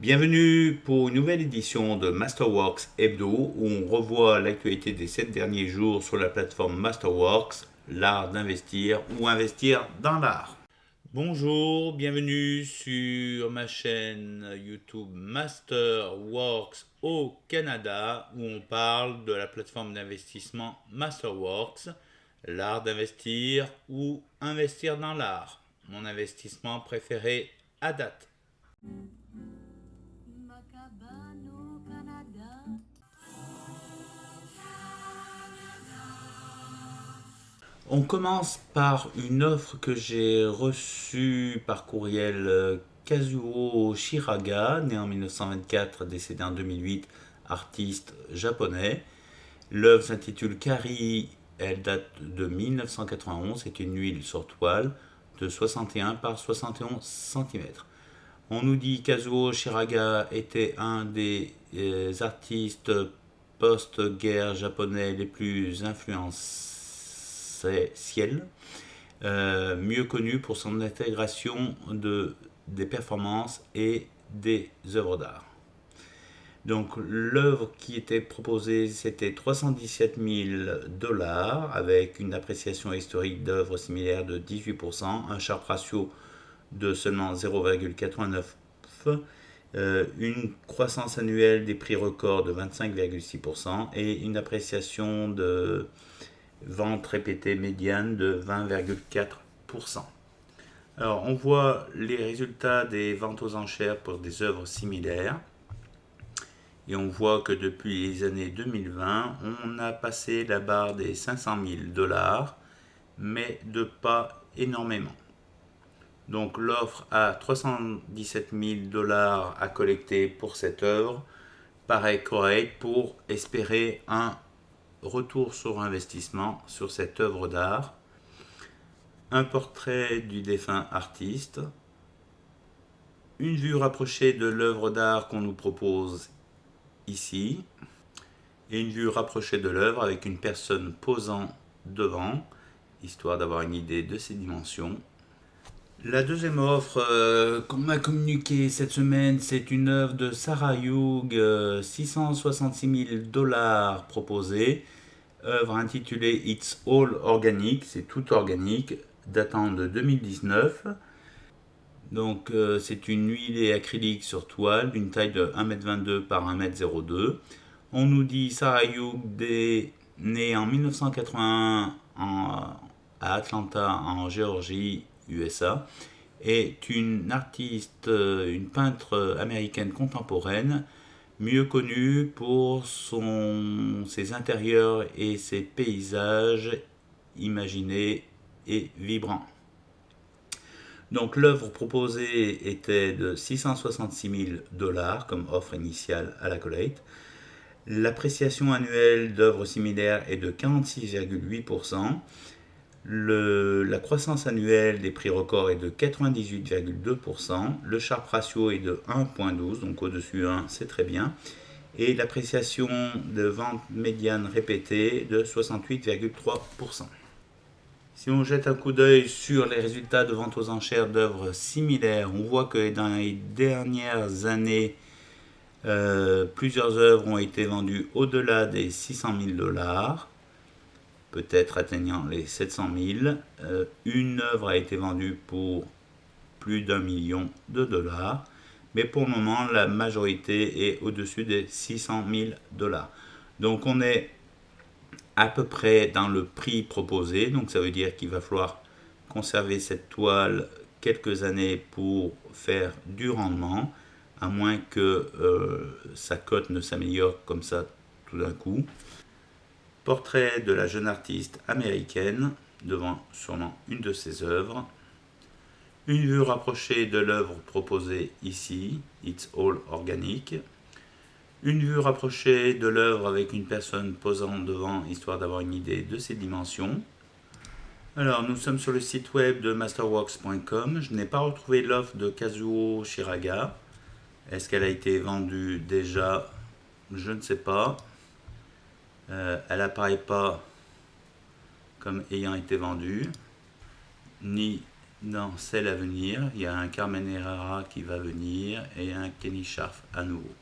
Bienvenue pour une nouvelle édition de Masterworks Hebdo où on revoit l'actualité des 7 derniers jours sur la plateforme Masterworks, l'art d'investir ou investir dans l'art. Bonjour, bienvenue sur ma chaîne YouTube Masterworks au Canada où on parle de la plateforme d'investissement Masterworks, l'art d'investir ou investir dans l'art, mon investissement préféré à date. On commence par une offre que j'ai reçue par courriel Kazuo Shiraga, né en 1924, décédé en 2008, artiste japonais. L'œuvre s'intitule Kari, elle date de 1991, c'est une huile sur toile de 61 par 71 cm. On nous dit Kazuo Shiraga était un des artistes post-guerre japonais les plus influentiels, mieux connu pour son intégration des performances et des œuvres d'art. Donc l'œuvre qui était proposée, c'était 317 000 dollars avec une appréciation historique d'œuvres similaires de 18%, un Sharpe ratio de seulement 0,89, une croissance annuelle des prix records de 25,6% et une appréciation de vente répétée médiane de 20,4%. Alors on voit les résultats des ventes aux enchères pour des œuvres similaires. Et on voit que depuis les années 2020, on a passé la barre des 500 000 dollars, mais de pas énormément. Donc l'offre à 317 000 dollars à collecter pour cette œuvre paraît correcte pour espérer un retour sur investissement sur cette œuvre d'art. Un portrait du défunt artiste, une vue rapprochée de l'œuvre d'art qu'on nous propose ici, et une vue rapprochée de l'œuvre avec une personne posant devant, histoire d'avoir une idée de ses dimensions. La deuxième offre qu'on m'a communiquée cette semaine, c'est une œuvre de Sarah Hugh, 666 000 dollars proposée, œuvre intitulée It's All Organic, c'est tout organique, datant de 2019. Donc c'est une huilée acrylique sur toile d'une taille de 1,22 m par 1,02 m. On nous dit Sarah Hugh, née en 1981 à Atlanta en Géorgie, USA, est une artiste, une peintre américaine contemporaine, mieux connue pour ses intérieurs et ses paysages imaginés et vibrants. Donc l'œuvre proposée était de 666 000 dollars comme offre initiale à la collecte. L'appréciation annuelle d'œuvres similaires est de 46,8%. La croissance annuelle des prix records est de 98,2%. Le Sharpe ratio est de 1,12, donc au-dessus 1, c'est très bien. Et l'appréciation de vente médiane répétée de 68,3%. Si on jette un coup d'œil sur les résultats de vente aux enchères d'œuvres similaires, on voit que dans les dernières années, plusieurs œuvres ont été vendues au-delà des 600 000 dollars, peut-être atteignant les 700 000. Une œuvre a été vendue pour plus d'1 million de dollars, mais pour le moment, la majorité est au-dessus des 600 000 dollars. Donc on est à peu près dans le prix proposé, donc ça veut dire qu'il va falloir conserver cette toile quelques années pour faire du rendement, à moins que sa cote ne s'améliore comme ça tout d'un coup. Portrait de la jeune artiste américaine, devant sûrement une de ses œuvres. Une vue rapprochée de l'œuvre proposée ici, It's All Organic. Une vue rapprochée de l'œuvre avec une personne posant devant, histoire d'avoir une idée de ses dimensions. Alors, nous sommes sur le site web de masterworks.com. Je n'ai pas retrouvé l'offre de Kazuo Shiraga. Est-ce qu'elle a été vendue déjà? Je ne sais pas. Elle n'apparaît pas comme ayant été vendue, ni dans celle à venir, il y a un Carmen Herrera qui va venir et un Kenny Scharf à nouveau.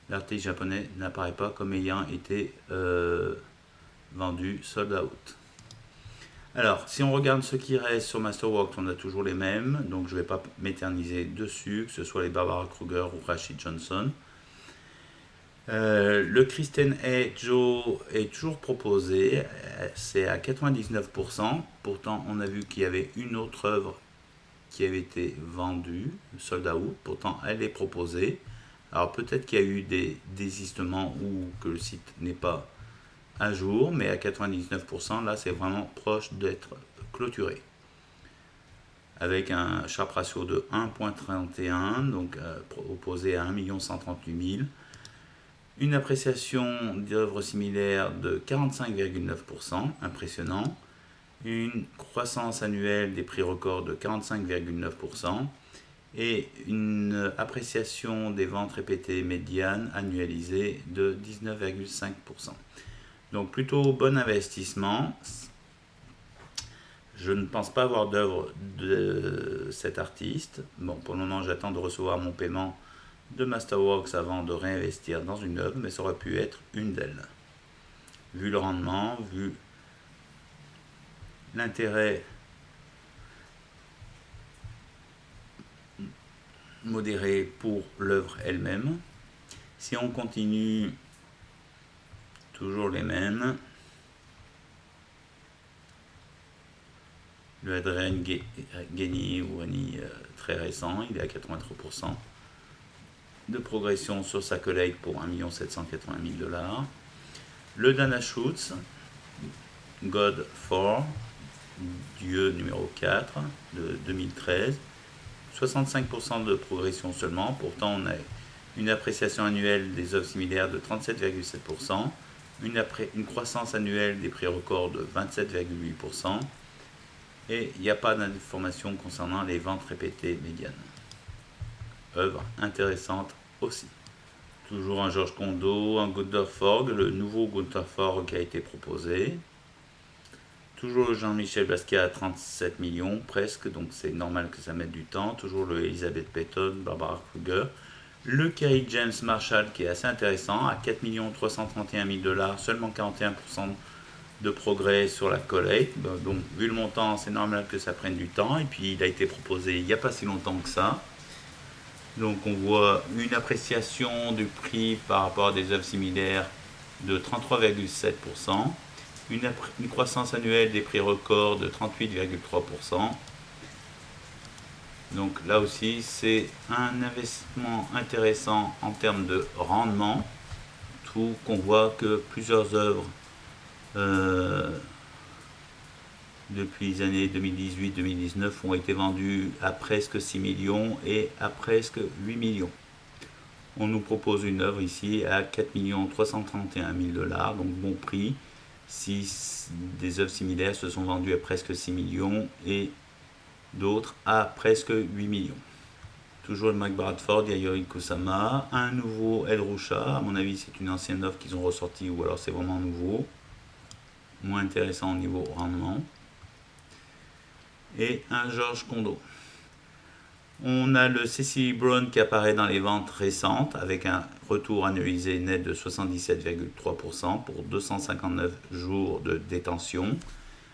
L'artiste japonais n'apparaît pas comme ayant été vendu sold out. Alors, si on regarde ce qui reste sur Masterworks, on a toujours les mêmes, donc je ne vais pas m'éterniser dessus, que ce soit les Barbara Kruger ou Rashid Johnson. Le Kristen A. Joe est toujours proposé, c'est à 99%. Pourtant, on a vu qu'il y avait une autre œuvre qui avait été vendue, sold out. Pourtant, elle est proposée. Alors peut-être qu'il y a eu des désistements ou que le site n'est pas à jour, mais à 99%, là, c'est vraiment proche d'être clôturé. Avec un Sharpe ratio de 1.31, donc opposé à 1 138 000. Une appréciation d'œuvres similaires de 45,9%, impressionnant. Une croissance annuelle des prix records de 45,9%. Et une appréciation des ventes répétées médianes annualisées de 19,5%. Donc plutôt bon investissement. Je ne pense pas avoir d'œuvre de cet artiste. Bon, pour le moment, j'attends de recevoir mon paiement de Masterworks avant de réinvestir dans une œuvre, mais ça aurait pu être une d'elles. Vu le rendement, vu l'intérêt modéré pour l'œuvre elle-même. Si on continue, toujours les mêmes. Le Adrian Geni ou Ani très récent, il est à 83% de progression sur sa collègue pour 1 780 000 $. Le Dana Schutz, God 4, Dieu numéro 4 de 2013, 65% de progression seulement. Pourtant, on a une appréciation annuelle des œuvres similaires de 37,7%, une croissance annuelle des prix records de 27,8%, et il n'y a pas d'information concernant les ventes répétées médianes. Œuvre intéressante aussi. Toujours un Georges Condo, un Gunther Forgue, le nouveau Gunther Forgue qui a été proposé. Toujours le Jean-Michel Basquiat à 37 millions presque, donc c'est normal que ça mette du temps. Toujours le Elizabeth Peyton, Barbara Kruger. Le Kerry James Marshall qui est assez intéressant à 4 331 000 $, seulement 41% de progrès sur la collecte. Donc vu le montant, c'est normal que ça prenne du temps. Et puis il a été proposé il n'y a pas si longtemps que ça. Donc on voit une appréciation du prix par rapport à des œuvres similaires de 33,7%. Une croissance annuelle des prix records de 38,3%. Donc là aussi, c'est un investissement intéressant en termes de rendement. Tout qu'on voit que plusieurs œuvres depuis les années 2018-2019 ont été vendues à presque 6 millions et à presque 8 millions. On nous propose une œuvre ici à 4 331 000 $, donc bon prix. Si des œuvres similaires se sont vendues à presque 6 millions et d'autres à presque 8 millions. Toujours le Mike Bradford, Yayoi Kusama, un nouveau El Rusha, à mon avis c'est une ancienne œuvre qu'ils ont ressorti ou alors c'est vraiment nouveau, moins intéressant au niveau rendement, et un Georges Condo. On a le Cecily Brown qui apparaît dans les ventes récentes avec un retour annualisé net de 77,3% pour 259 jours de détention.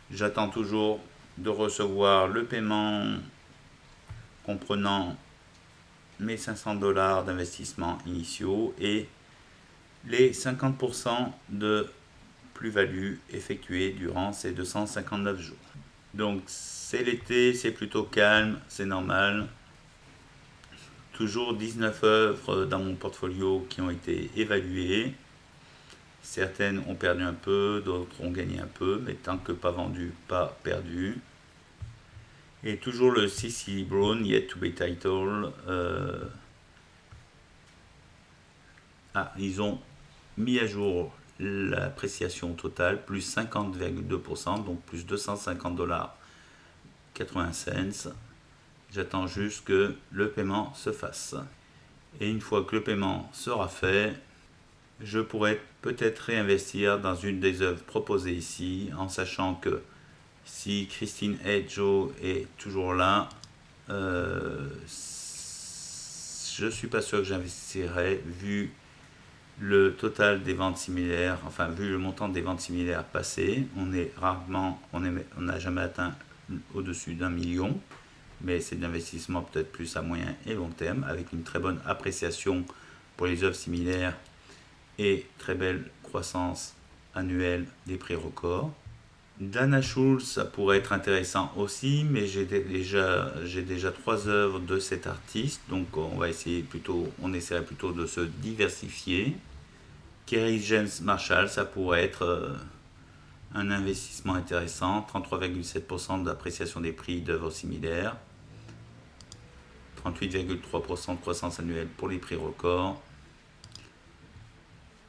J'attends toujours de recevoir le paiement comprenant mes 500 $ d'investissement initiaux et les 50% de plus-value effectuée durant ces 259 jours. Donc c'est l'été, c'est plutôt calme, c'est normal. Toujours 19 œuvres dans mon portfolio qui ont été évaluées. Certaines ont perdu un peu, d'autres ont gagné un peu, mais tant que pas vendu, pas perdu. Et toujours le Cecily Brown, Yet to be Titled. Ils ont mis à jour l'appréciation totale, plus 50,2%, donc plus 250 $ 80 cents. J'attends juste que le paiement se fasse. Et une fois que le paiement sera fait, je pourrai peut-être réinvestir dans une des œuvres proposées ici, en sachant que Si Christine et Joe est toujours là, je suis pas sûr que j'investirais vu le total des ventes similaires, enfin vu le montant des ventes similaires passées. On n'a jamais atteint au-dessus d'1 million, mais c'est de l'investissement peut-être plus à moyen et long terme, avec une très bonne appréciation pour les œuvres similaires et très belle croissance annuelle des prix records. Dana Schulz, ça pourrait être intéressant aussi, mais j'ai déjà 3 œuvres de cet artiste, donc on essaierait plutôt de se diversifier. Kerry James Marshall, ça pourrait être un investissement intéressant, 33,7% d'appréciation des prix d'œuvres similaires, 38,3% de croissance annuelle pour les prix records.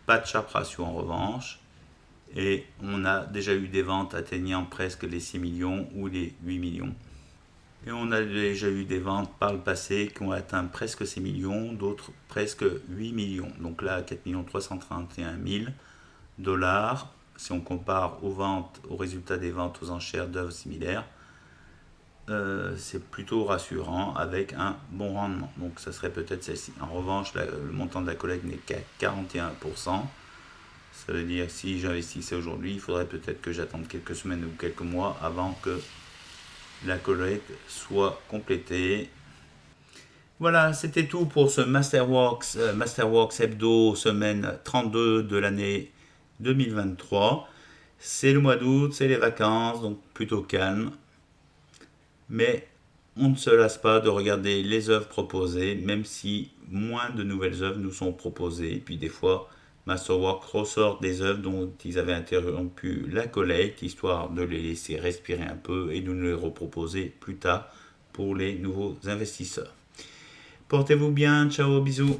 Pas de sharp ratio en revanche. Et on a déjà eu des ventes atteignant presque les 6 millions ou les 8 millions. Et on a déjà eu des ventes par le passé qui ont atteint presque 6 millions, d'autres presque 8 millions. Donc là, 4 331 000 dollars, si on compare aux résultats des ventes aux enchères d'œuvres similaires, c'est plutôt rassurant avec un bon rendement. Donc ça serait peut-être celle-ci. En revanche, le montant de la collecte n'est qu'à 41%. Ça veut dire que si j'investissais aujourd'hui, il faudrait peut-être que j'attende quelques semaines ou quelques mois avant que la collecte soit complétée. Voilà, c'était tout pour ce Masterworks Hebdo semaine 32 de l'année 2023. C'est le mois d'août, c'est les vacances, donc plutôt calme. Mais on ne se lasse pas de regarder les œuvres proposées, même si moins de nouvelles œuvres nous sont proposées. Et puis des fois, Masterworks ressort des œuvres dont ils avaient interrompu la collecte, histoire de les laisser respirer un peu et de nous les reproposer plus tard pour les nouveaux investisseurs. Portez-vous bien, ciao, bisous.